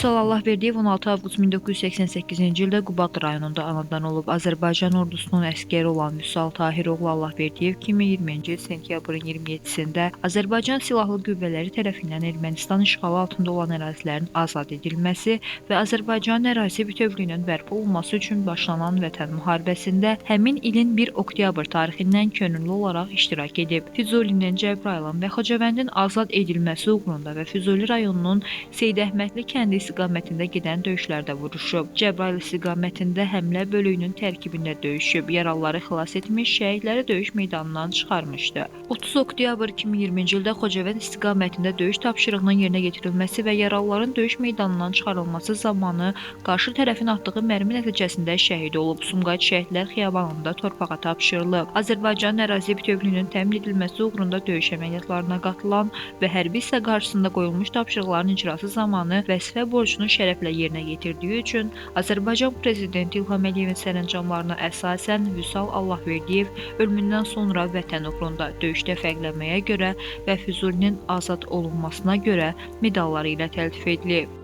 Vüsal Allahverdiyev 16 avqust 1988-ci ildə Qubad rayonunda anadan olub. Azərbaycan ordusunun əsgəri olan Vüsal Tahiroğlu Allahverdiyev 2020-ci il sentyabrın 27-sində Azərbaycan Silahlı Qüvvələri tərəfindən Ermənistan işğalı altında olan ərazilərin azad edilməsi və Azərbaycan ərazi bütövlüyünün bərpa olunması üçün başlanan Vətən müharibəsində həmin ilin 1 oktyabr tarixindən könüllü olaraq iştirak edib. Füzulinin, Cəbrayılın və Xocavəndin azad edilməsi uğrunda və Füzuli rayonunun Seydəhmədli kəndi istiqamətində gedən döyüşlərdə vuruşub. Cəbrayıl istiqamətində həmlə bölüyünün tərkibində döyüşüb, yaralıları xilas etmiş, şəhidləri döyüş meydanından çıxarmışdı. 30 oktyabr 2020-ci ildə Xocavənd istiqamətində döyüş tapşırığının yerinə yetirilməsi və yaralıların döyüş meydanından çıxarılması zamanı qarşı tərəfin atdığı mərmi nəticəsində şəhid olub. Sumqayıt Şəhidlər Xiyabanında torpağa tapşırılıb. Azərbaycanın ərazi bütövlüyünün təmin edilməsi uğrunda döyüş əməliyyatlarına qatılan və hərbi hissə qarşısında qoyulmuş tapşırıqların icrası zamanı vəzifə borcunu şərəflə yerinə yetirdiyi üçün Azərbaycan Prezidenti İlham Əliyevin sərəncamlarına əsasən Vüsal Allahverdiyev ölümündən sonra Vətən uğrunda döyüşdə fərqlənməyə görə və Füzulinin azad olunmasına görə medalları ilə təltif edilib.